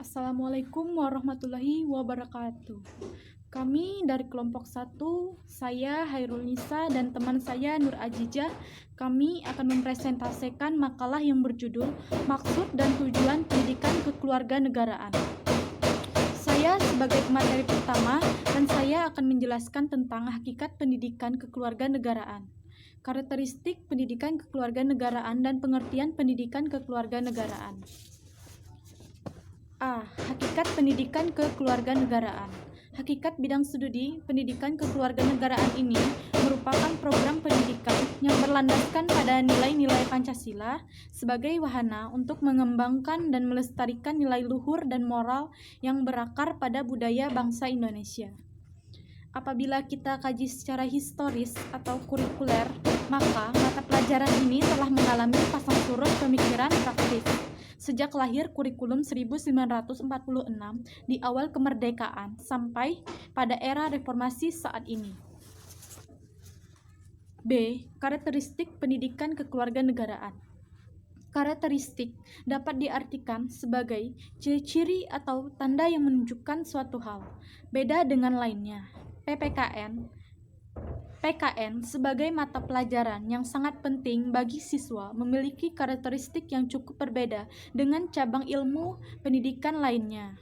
Assalamualaikum warahmatullahi wabarakatuh. Kami dari kelompok 1, saya Hairul Nisa dan teman saya Nur Ajijah, kami akan mempresentasikan makalah yang berjudul Maksud dan Tujuan Pendidikan Kekeluarganegaraan. Saya sebagai pemateri pertama dan saya akan menjelaskan tentang hakikat pendidikan kekeluarganegaraan, karakteristik pendidikan kekeluarganegaraan dan pengertian pendidikan kekeluarganegaraan. A. Hakikat pendidikan kekeluarganegaraan. Hakikat bidang studi pendidikan kekeluarganegaraan ini merupakan program pendidikan yang berlandaskan pada nilai-nilai Pancasila sebagai wahana untuk mengembangkan dan melestarikan nilai luhur dan moral yang berakar pada budaya bangsa Indonesia. Apabila kita kaji secara historis atau kurikuler, maka mata pelajaran ini telah mengalami pasang surut pemikiran praktis sejak lahir kurikulum 1946 di awal kemerdekaan sampai pada era reformasi saat ini. B. Karakteristik pendidikan kekeluarganegaraan. Karakteristik dapat diartikan sebagai ciri-ciri atau tanda yang menunjukkan suatu hal, beda dengan lainnya. PKN sebagai mata pelajaran yang sangat penting bagi siswa memiliki karakteristik yang cukup berbeda dengan cabang ilmu pendidikan lainnya.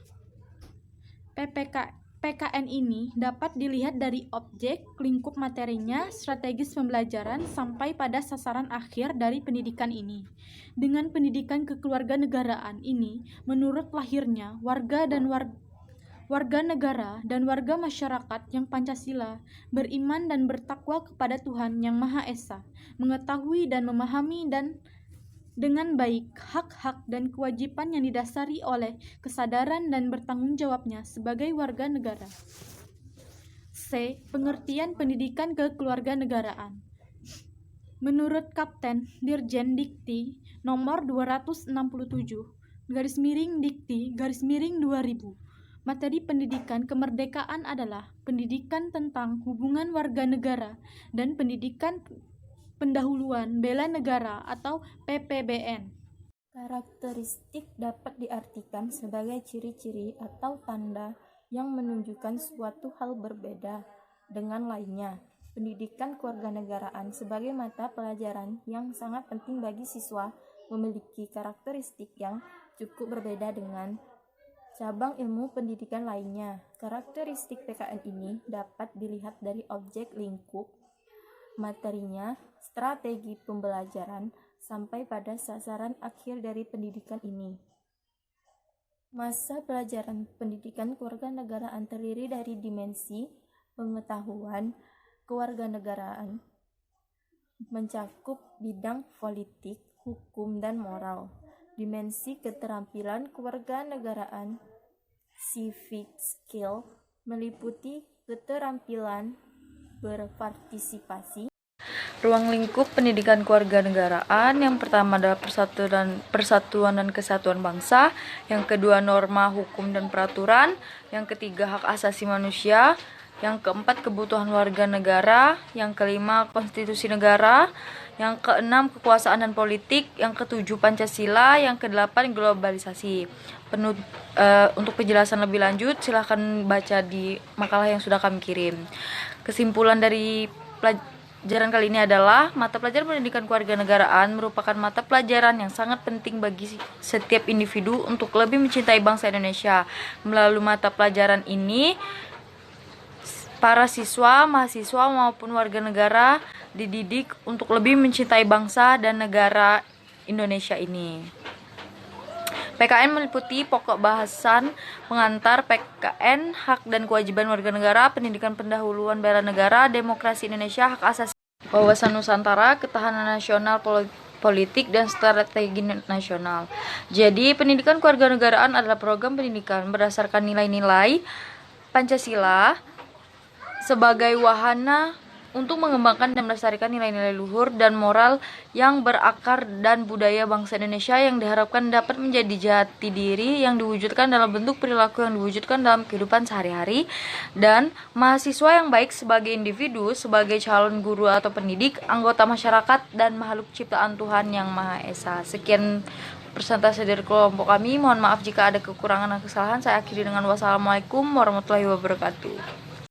PKN ini dapat dilihat dari objek, lingkup materinya, strategis pembelajaran, sampai pada sasaran akhir dari pendidikan ini. Dengan pendidikan kekeluarganegaraan ini, menurut lahirnya, warga negara dan warga masyarakat yang Pancasila, beriman dan bertakwa kepada Tuhan Yang Maha Esa, mengetahui dan memahami dengan baik hak-hak dan kewajiban yang didasari oleh kesadaran dan bertanggung jawabnya sebagai warga negara. C. Pengertian pendidikan kekeluarganegaraan. Menurut Kapten Dirjen Dikti nomor 267/Dikti/2000, materi pendidikan kemerdekaan adalah pendidikan tentang hubungan warga negara dan pendidikan pendahuluan bela negara atau PPBN. Karakteristik dapat diartikan sebagai ciri-ciri atau tanda yang menunjukkan suatu hal berbeda dengan lainnya. Pendidikan kewarganegaraan sebagai mata pelajaran yang sangat penting bagi siswa memiliki karakteristik yang cukup berbeda dengan cabang ilmu pendidikan lainnya. Karakteristik PKN ini dapat dilihat dari objek, lingkup materinya, strategi pembelajaran, sampai pada sasaran akhir dari pendidikan ini. Masa pelajaran pendidikan kewarganegaraan terdiri dari dimensi pengetahuan kewarganegaraan, mencakup bidang politik, hukum, dan moral. Dimensi keterampilan kewarganegaraan, civic skill, meliputi keterampilan berpartisipasi. Ruang lingkup pendidikan kewarganegaraan yang pertama adalah persatuan dan kesatuan bangsa, yang kedua norma, hukum, dan peraturan, yang ketiga hak asasi manusia, yang keempat kebutuhan warga negara, yang kelima konstitusi negara, yang keenam kekuasaan dan politik, yang ketujuh Pancasila, yang kedelapan globalisasi. Untuk penjelasan lebih lanjut silahkan baca di makalah yang sudah kami kirim. Kesimpulan dari pelajaran kali ini adalah mata pelajaran pendidikan kewarganegaraan merupakan mata pelajaran yang sangat penting bagi setiap individu untuk lebih mencintai bangsa Indonesia. Melalui mata pelajaran ini, para siswa, mahasiswa maupun warga negara dididik untuk lebih mencintai bangsa dan negara Indonesia ini. PKN meliputi pokok bahasan pengantar PKN, hak dan kewajiban warga negara, pendidikan pendahuluan bela negara, demokrasi Indonesia, hak asasi, wawasan Nusantara, ketahanan nasional, politik, dan strategi nasional. Jadi, pendidikan kewarganegaraan adalah program pendidikan berdasarkan nilai-nilai Pancasila sebagai wahana untuk mengembangkan dan melestarikan nilai-nilai luhur dan moral yang berakar dan budaya bangsa Indonesia yang diharapkan dapat menjadi jati diri yang diwujudkan dalam bentuk perilaku yang diwujudkan dalam kehidupan sehari-hari, dan mahasiswa yang baik sebagai individu, sebagai calon guru atau pendidik, anggota masyarakat, dan makhluk ciptaan Tuhan Yang Maha Esa. Sekian persentase dari kelompok kami. Mohon maaf jika ada kekurangan dan kesalahan. Saya akhiri dengan wassalamualaikum warahmatullahi wabarakatuh.